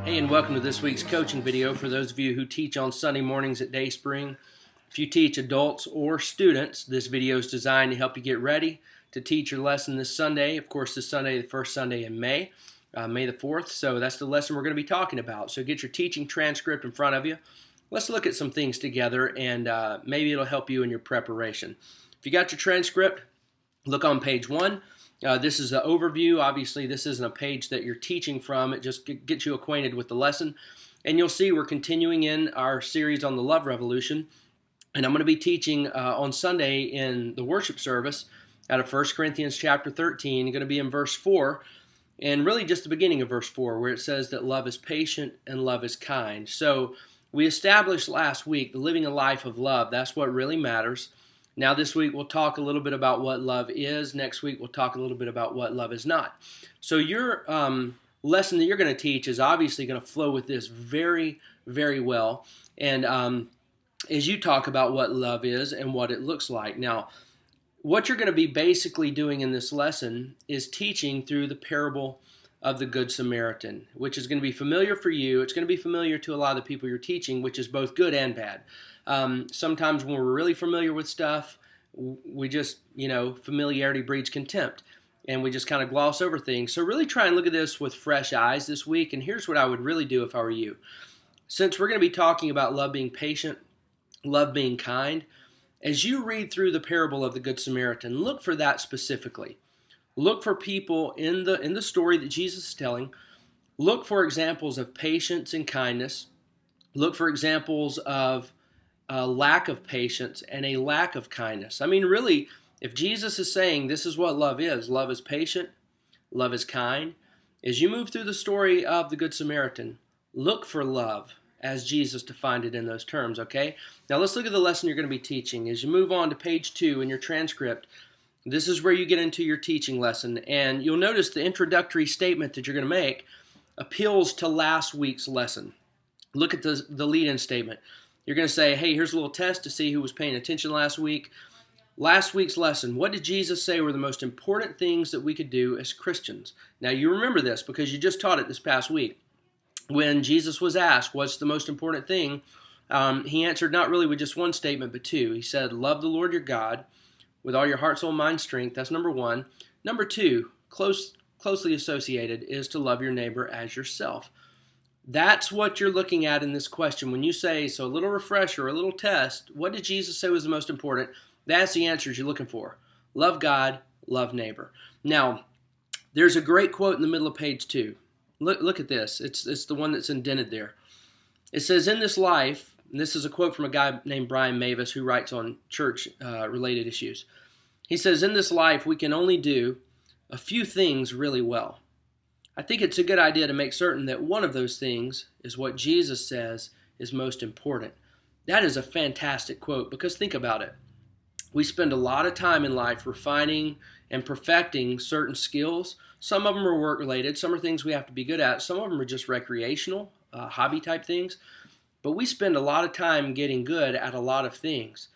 Hey, and welcome to this week's coaching video for those of you who teach on Sunday mornings at Dayspring. If you teach adults or students, this video is designed to help you get ready to teach your lesson this Sunday. Of course, this Sunday, the first Sunday in May, May the 4th. So that's the lesson we're going to be talking about. So get your teaching transcript in front of you. Let's look at some things together, and maybe it'll help you in your preparation. If you got your transcript, look on page 1. This is the overview. Obviously, this isn't a page that you're teaching from. It just gets you acquainted with the lesson. And you'll see we're continuing in our series on the love revolution. And I'm going to be teaching on Sunday in the worship service out of 1 Corinthians chapter 13. I'm going to be in verse 4, and really just the beginning of verse 4, where it says that love is patient and love is kind. So we established last week the living a life of love. That's what really matters. Now this week we'll talk a little bit about what love is. Next week we'll talk a little bit about what love is not. So your lesson that you're going to teach is obviously going to flow with this very, very well. And as you talk about what love is and what it looks like. Now, what you're going to be basically doing in this lesson is teaching through the parable of the Good Samaritan, which is going to be familiar for you. It's going to be familiar to a lot of the people you're teaching, which is both good and bad. Sometimes when we're really familiar with stuff, we just, familiarity breeds contempt, and we just kind of gloss over things. So really try and look at this with fresh eyes this week, and here's what I would really do if I were you. Since we're going to be talking about love being patient, love being kind, as you read through the parable of the Good Samaritan, look for that specifically. Look for people in the story that Jesus is telling. Look for examples of patience and kindness. Look for examples of a lack of patience and a lack of kindness. I mean, really, if Jesus is saying this is what love is patient, love is kind. As you move through the story of the Good Samaritan, look for love as Jesus defined it in those terms, okay? Now let's look at the lesson you're going to be teaching. As you move on to page 2 in your transcript, this is where you get into your teaching lesson, and you'll notice the introductory statement that you're going to make appeals to last week's lesson. Look at the lead-in statement. You're going to say, hey, here's a little test to see who was paying attention last week. Last week's lesson, what did Jesus say were the most important things that we could do as Christians? Now, you remember this because you just taught it this past week. When Jesus was asked, what's the most important thing? He answered not really with just one statement, but two. He said, love the Lord your God with all your heart, soul, mind, strength. That's number 1. Number 2, closely associated, is to love your neighbor as yourself. That's what you're looking at in this question. When you say, so a little refresher, a little test, what did Jesus say was the most important? That's the answers you're looking for. Love God, love neighbor. Now, there's a great quote in the middle of page 2. Look at this. It's the one that's indented there. It says, in this life, and this is a quote from a guy named Brian Mavis who writes on church-related issues. He says, in this life, we can only do a few things really well. I think it's a good idea to make certain that one of those things is what Jesus says is most important. That is a fantastic quote because think about it. We spend a lot of time in life refining and perfecting certain skills. Some of them are work-related. Some are things we have to be good at. Some of them are just recreational, hobby-type things. But we spend a lot of time getting good at a lot of things.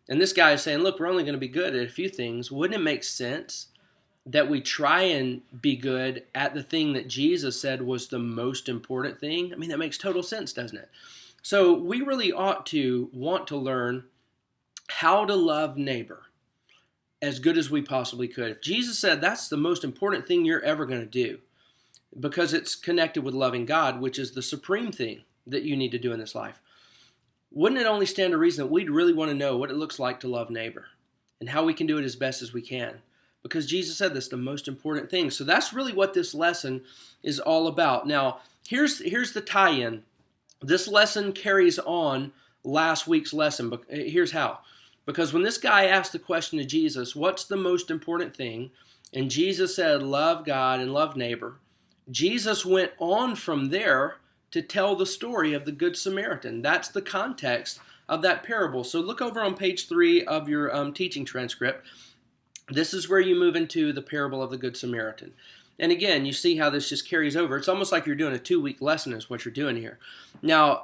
And this guy is saying, look, we're only going to be good at a few things. Wouldn't it make sense that we try and be good at the thing that Jesus said was the most important thing? I mean, that makes total sense, doesn't it? So we really ought to want to learn how to love neighbor as good as we possibly could. If Jesus said that's the most important thing you're ever going to do, because it's connected with loving God, which is the supreme thing that you need to do in this life, wouldn't it only stand to reason that we'd really want to know what it looks like to love neighbor and how we can do it as best as we can? Because Jesus said that's the most important thing. So that's really what this lesson is all about. Now, here's the tie-in. This lesson carries on last week's lesson. But here's how. Because when this guy asked the question to Jesus, what's the most important thing? And Jesus said, love God and love neighbor. Jesus went on from there to tell the story of the Good Samaritan. That's the context of that parable. So look over on page 3 of your teaching transcript. This is where you move into the parable of the Good Samaritan. And again, you see how this just carries over. It's almost like you're doing a 2-week lesson is what you're doing here. Now,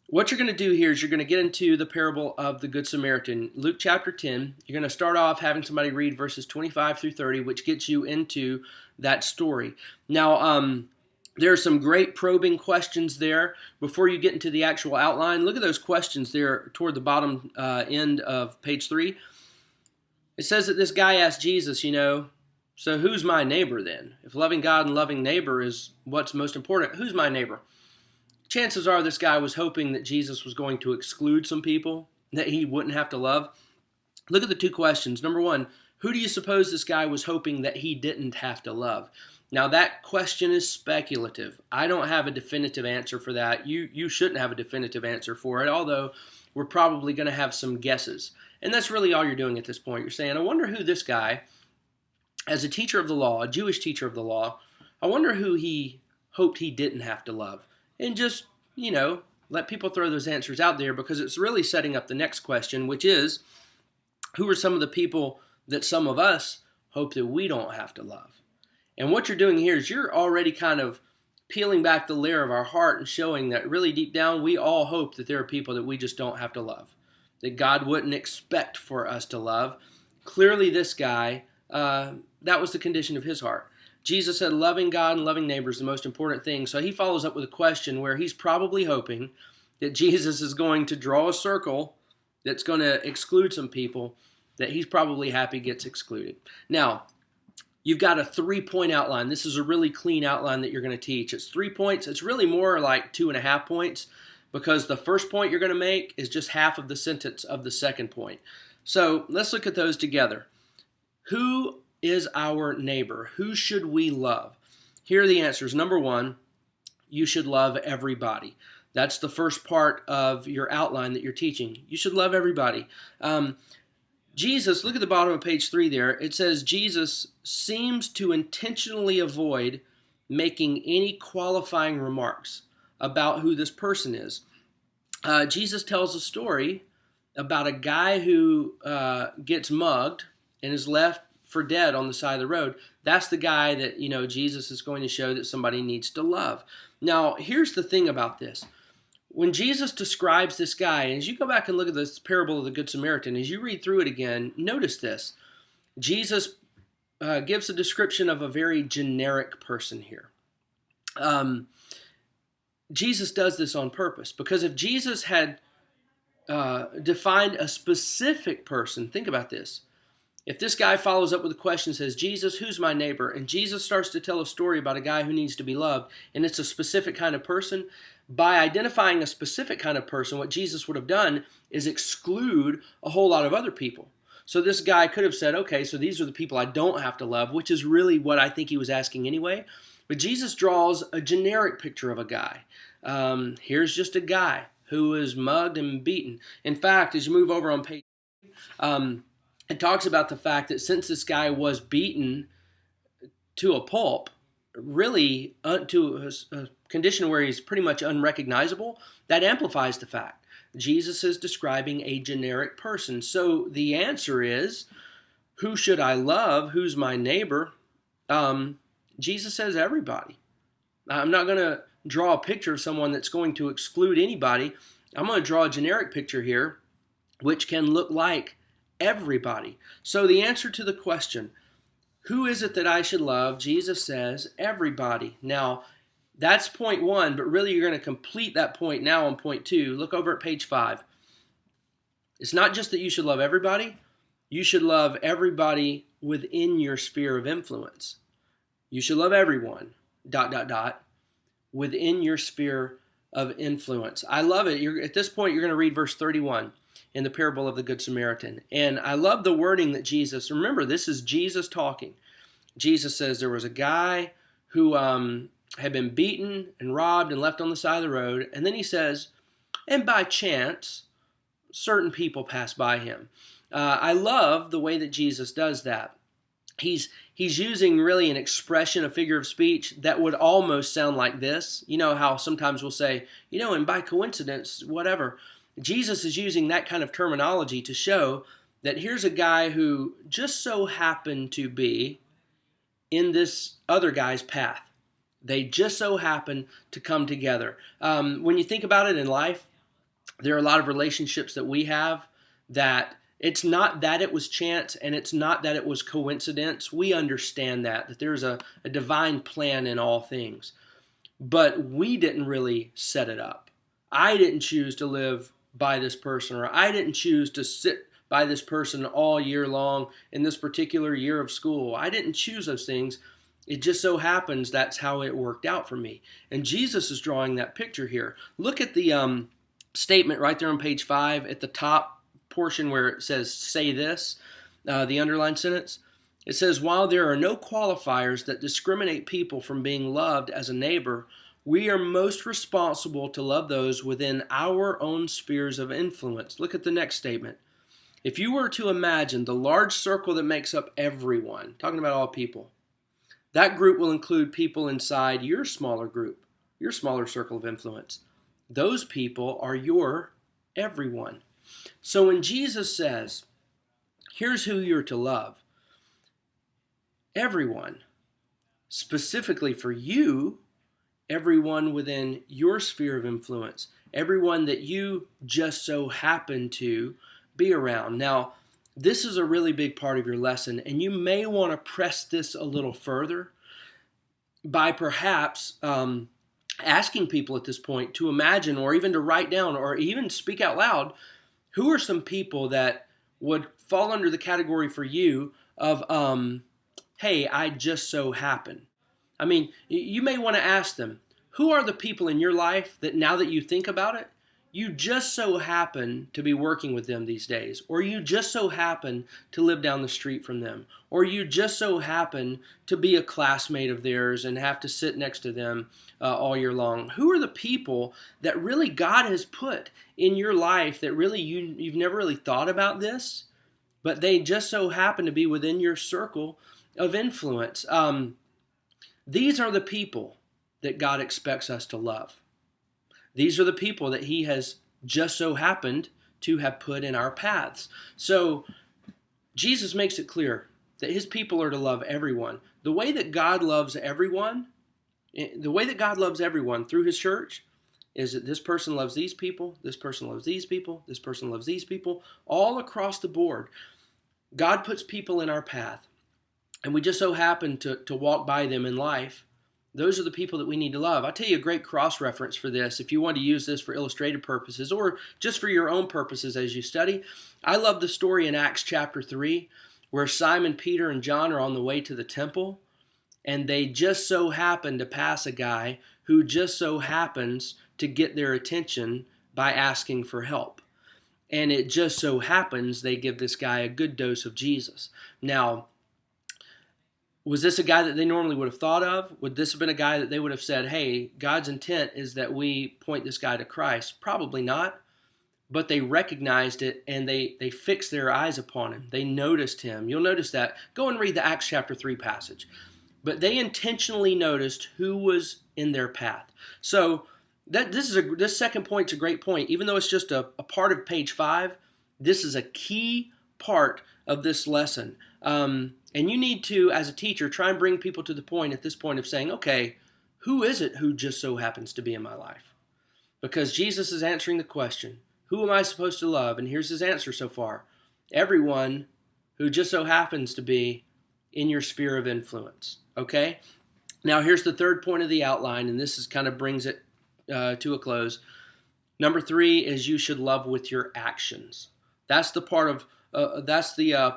what you're going to do here is you're going to get into the parable of the Good Samaritan. Luke chapter 10, you're going to start off having somebody read verses 25 through 30, which gets you into that story. Now, There are some great probing questions there. Before you get into the actual outline, look at those questions there toward the bottom end of page 3. It says that this guy asked Jesus, so who's my neighbor then? If loving God and loving neighbor is what's most important, who's my neighbor? Chances are this guy was hoping that Jesus was going to exclude some people that he wouldn't have to love. Look at the two questions. Number one, who do you suppose this guy was hoping that he didn't have to love? Now that question is speculative. I don't have a definitive answer for that. You shouldn't have a definitive answer for it, although we're probably going to have some guesses. And that's really all you're doing at this point. You're saying, I wonder who this guy, as a teacher of the law, a Jewish teacher of the law, I wonder who he hoped he didn't have to love. And just, let people throw those answers out there, because it's really setting up the next question, which is, who are some of the people that some of us hope that we don't have to love? And what you're doing here is you're already kind of peeling back the layer of our heart and showing that really deep down we all hope that there are people that we just don't have to love, that God wouldn't expect for us to love. Clearly this guy, that was the condition of his heart. Jesus said loving God and loving neighbor is the most important thing. So he follows up with a question where he's probably hoping that Jesus is going to draw a circle that's going to exclude some people that he's probably happy gets excluded. Now, you've got a 3-point outline. This is a really clean outline that you're going to teach. It's 3 points. It's really more like 2.5 points, because the first point you're going to make is just half of the sentence of the second point. So let's look at those together. Who is our neighbor? Who should we love? Here are the answers. Number one, you should love everybody. That's the first part of your outline that you're teaching. You should love everybody. Jesus, look at the bottom of page 3 there. It says Jesus seems to intentionally avoid making any qualifying remarks about who this person is. Jesus tells a story about a guy who gets mugged and is left for dead on the side of the road. That's the guy that, Jesus is going to show that somebody needs to love. Now, here's the thing about this. When Jesus describes this guy, and as you go back and look at this parable of the Good Samaritan, as you read through it again, notice this. Jesus gives a description of a very generic person here. Jesus does this on purpose, because if Jesus had defined a specific person, think about this. If this guy follows up with a question and says, Jesus, who's my neighbor? And Jesus starts to tell a story about a guy who needs to be loved, and it's a specific kind of person, by identifying a specific kind of person, what Jesus would have done is exclude a whole lot of other people. So this guy could have said, okay, so these are the people I don't have to love, which is really what I think he was asking anyway. But Jesus draws a generic picture of a guy. Here's just a guy who is mugged and beaten. In fact, as you move over on page, it talks about the fact that since this guy was beaten to a pulp, really to a condition where he's pretty much unrecognizable, that amplifies the fact. Jesus is describing a generic person. So the answer is, who should I love? Who's my neighbor? Jesus says everybody. I'm not going to draw a picture of someone that's going to exclude anybody. I'm going to draw a generic picture here, which can look like everybody. So the answer to the question, who is it that I should love? Jesus says everybody. Now, that's point 1, but really you're going to complete that point now on point 2. Look over at page 5. It's not just that you should love everybody. You should love everybody within your sphere of influence. You should love everyone, ... within your sphere of influence. I love it. At this point, you're going to read verse 31 in the parable of the Good Samaritan. And I love the wording that Jesus, remember, this is Jesus talking. Jesus says there was a guy who had been beaten and robbed and left on the side of the road. And then he says, and by chance, certain people passed by him. I love the way that Jesus does that. He's using really an expression, a figure of speech that would almost sound like this. You know how sometimes we'll say, and by coincidence, whatever. Jesus is using that kind of terminology to show that here's a guy who just so happened to be in this other guy's path. They just so happen to come together. When you think about it in life, there are a lot of relationships that we have that it's not that it was chance and it's not that it was coincidence. We understand that there's a divine plan in all things. but we didn't really set it up. I didn't choose to live by this person, or I didn't choose to sit by this person all year long in this particular year of school. I didn't choose those things. It just so happens that's how it worked out for me. And Jesus is drawing that picture here. Look at the statement right there on page 5 at the top portion where it says, say this, the underlined sentence. It says, while there are no qualifiers that discriminate people from being loved as a neighbor, we are most responsible to love those within our own spheres of influence. Look at the next statement. If you were to imagine the large circle that makes up everyone, talking about all people, that group will include people inside your smaller group, your smaller circle of influence. Those people are your everyone. So when Jesus says, here's who you're to love, everyone, specifically for you, everyone within your sphere of influence, everyone that you just so happen to be around. Now, this is a really big part of your lesson, and you may want to press this a little further by perhaps asking people at this point to imagine, or even to write down, or even speak out loud, who are some people that would fall under the category for you of, hey, I just so happen. I mean, you may want to ask them, who are the people in your life that now that you think about it, you just so happen to be working with them these days, or you just so happen to live down the street from them, or you just so happen to be a classmate of theirs and have to sit next to them all year long. Who are the people that really God has put in your life that really you've never really thought about this, but they just so happen to be within your circle of influence? These are the people that God expects us to love. These are the people that He has just so happened to have put in our paths. So Jesus makes it clear that His people are to love everyone. The way that God loves everyone, through His church is that this person loves these people, this person loves these people, this person loves these people, all across the board. God puts people in our path, and we just so happen to walk by them in life. Those are the people that we need to love. I'll tell you a great cross-reference for this if you want to use this for illustrative purposes or just for your own purposes as you study. I love the story in Acts chapter 3 where Simon, Peter, and John are on the way to the temple, and they just so happen to pass a guy who just so happens to get their attention by asking for help. And it just so happens they give this guy a good dose of Jesus. Now, was this a guy that they normally would have thought of? Would this have been a guy that they would have said, hey, God's intent is that we point this guy to Christ? Probably not. But they recognized it, and they fixed their eyes upon him. They noticed him. You'll notice that. Go and read the Acts chapter 3 passage. But they intentionally noticed who was in their path. So this second point's a great point. Even though it's just a part of page 5, this is a key part of this lesson. And you need to, as a teacher, try and bring people to the point at this point of saying, okay, who is it who just so happens to be in my life? Because Jesus is answering the question, who am I supposed to love? And here's His answer so far. Everyone who just so happens to be in your sphere of influence. Okay? Now here's the third point of the outline, and this is kind of brings it to a close. Number 3 is you should love with your actions. That's the part of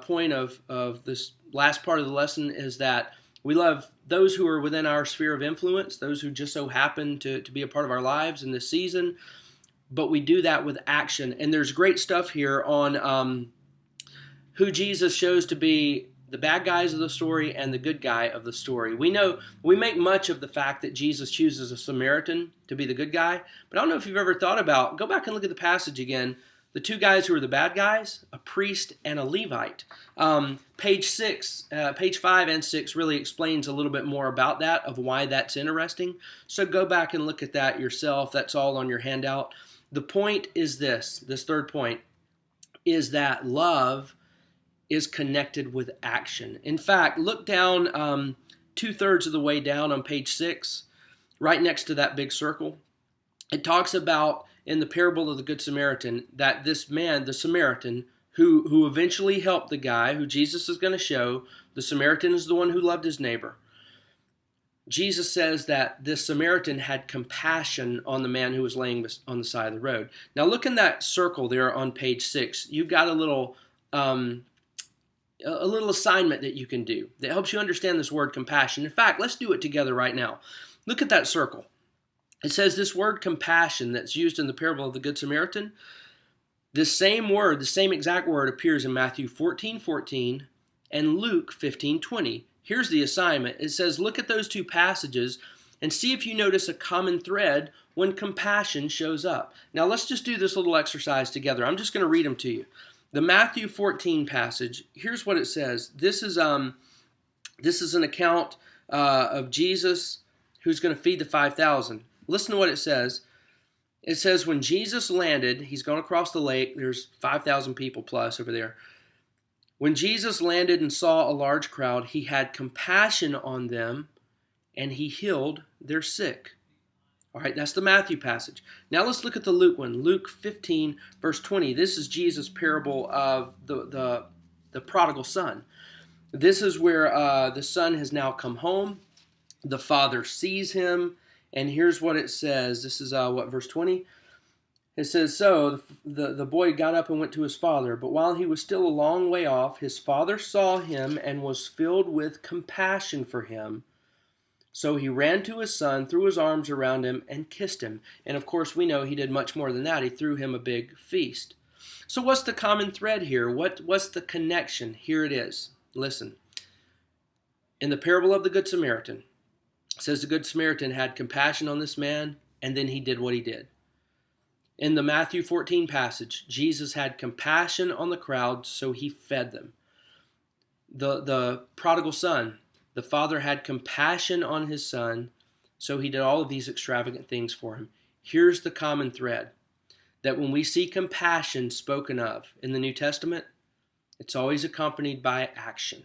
point of this last part of the lesson, is that we love those who are within our sphere of influence, those who just so happen to be a part of our lives in this season, but we do that with action. And there's great stuff here on who Jesus shows to be the bad guys of the story and the good guy of the story. We make much of the fact that Jesus chooses a Samaritan to be the good guy, but I don't know if you've ever thought about, go back and look at the passage again. The two guys who are the bad guys, a priest and a Levite. Page 5 and 6 really explains a little bit more about that, of why that's interesting. So go back and look at that yourself. That's all on your handout. The point is this third point, is that love is connected with action. In fact, look down 2/3 of the way down on page 6, right next to that big circle. It talks about, in the parable of the Good Samaritan, that this man, the Samaritan, who eventually helped the guy who Jesus is going to show, the Samaritan is the one who loved his neighbor. Jesus says that this Samaritan had compassion on the man who was laying on the side of the road. Now look in that circle there on page 6. You've got a little assignment that you can do that helps you understand this word compassion. In fact, let's do it together right now. Look at that circle. It says this word compassion that's used in the parable of the Good Samaritan. This same word, the same exact word, appears in Matthew 14:14 and Luke 15:20. Here's the assignment. It says, look at those two passages and see if you notice a common thread when compassion shows up. Now let's just do this little exercise together. I'm just going to read them to you. The Matthew 14 passage, here's what it says. This is an account of Jesus who's going to feed the 5,000. Listen to what it says. It says when Jesus landed, he's gone across the lake. There's 5,000 people plus over there. When Jesus landed and saw a large crowd, he had compassion on them and he healed their sick. All right, that's the Matthew passage. Now let's look at the Luke one. Luke 15, verse 20. This is Jesus' parable of the prodigal son. This is where the son has now come home. The father sees him, and here's what it says. This is verse 20? It says, so the boy got up and went to his father, but while he was still a long way off, his father saw him and was filled with compassion for him. So he ran to his son, threw his arms around him, and kissed him. And of course, we know he did much more than that. He threw him a big feast. So what's the common thread here? What's the connection? Here it is. Listen. In the parable of the Good Samaritan, it says the Good Samaritan had compassion on this man, and then he did what he did. In the Matthew 14 passage, Jesus had compassion on the crowd, so he fed them. The prodigal son, the father had compassion on his son, so he did all of these extravagant things for him. Here's the common thread, that when we see compassion spoken of in the New Testament, it's always accompanied by action.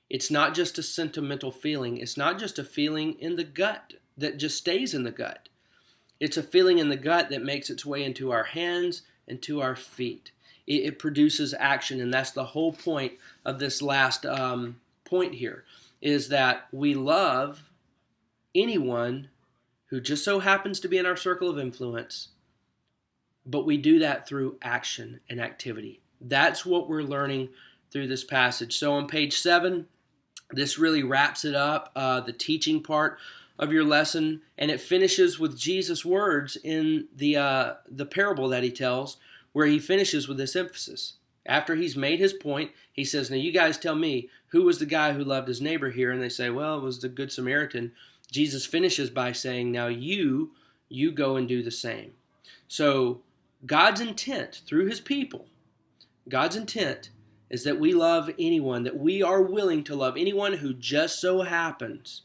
It's not just a sentimental feeling. It's not just a feeling in the gut that just stays in the gut. It's a feeling in the gut that makes its way into our hands and to our feet. It produces action, and that's the whole point of this last point here, is that we love anyone who just so happens to be in our circle of influence, but we do that through action and activity. That's what we're learning through this passage. So on page 7, this really wraps it up, the teaching part of your lesson, and it finishes with Jesus' words in the parable that he tells, where he finishes with this emphasis. After he's made his point, he says, now you guys tell me, who was the guy who loved his neighbor here? And they say, well, it was the Good Samaritan. Jesus finishes by saying, now you go and do the same. So God's intent through his people, God's intent is that we love anyone, that we are willing to love anyone who just so happens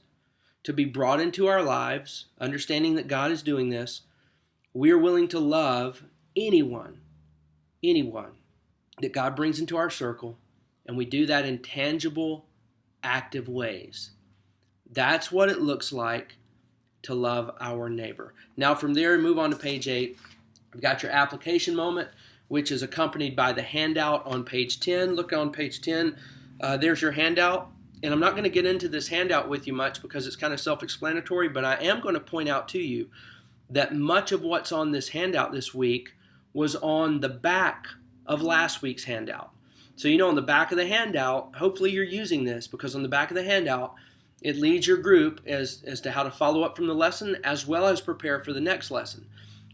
to be brought into our lives, understanding that God is doing this. We are willing to love anyone that God brings into our circle, and we do that in tangible, active ways. That's what it looks like to love our neighbor. Now from there, move on to page 8. We've got your application moment, which is accompanied by the handout on page 10. Look on page 10. There's your handout. And I'm not going to get into this handout with you much because it's kind of self-explanatory, but I am going to point out to you that much of what's on this handout this week was on the back of last week's handout. So on the back of the handout, hopefully you're using this, because on the back of the handout, it leads your group as to how to follow up from the lesson as well as prepare for the next lesson.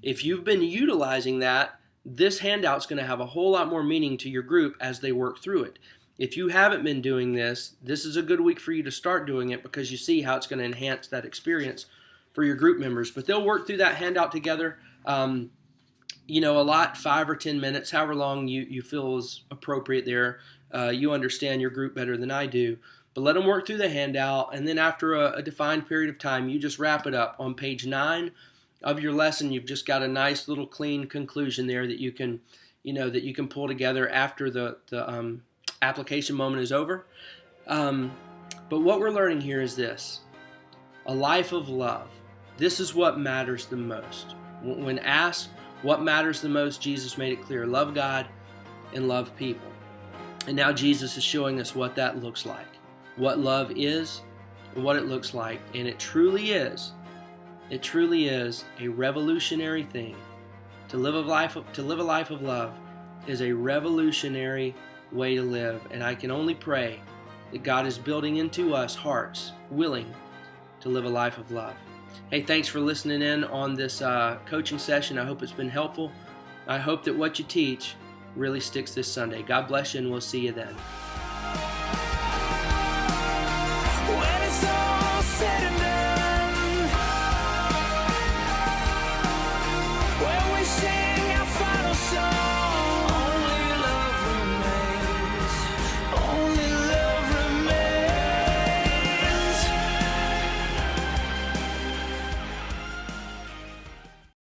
If you've been utilizing that, this handout's going to have a whole lot more meaning to your group as they work through it. If you haven't been doing this, this is a good week for you to start doing it, because you see how it's going to enhance that experience for your group members. But they'll work through that handout together, a lot, 5 or 10 minutes, however long you feel is appropriate there. You understand your group better than I do. But let them work through the handout, and then after a defined period of time, you just wrap it up. On page 9 of your lesson, you've just got a nice little clean conclusion there that you can pull together after the application moment is over. But what we're learning here is this: a life of love. This is what matters the most. When asked what matters the most, Jesus made it clear: love God and love people. And now Jesus is showing us what that looks like. What love is. and what it looks like. And it truly is a revolutionary thing. To live a life of love is a revolutionary way to live. And I can only pray that God is building into us hearts willing to live a life of love. Hey, thanks for listening in on this coaching session. I hope it's been helpful. I hope that what you teach really sticks this Sunday. God bless you, and we'll see you then.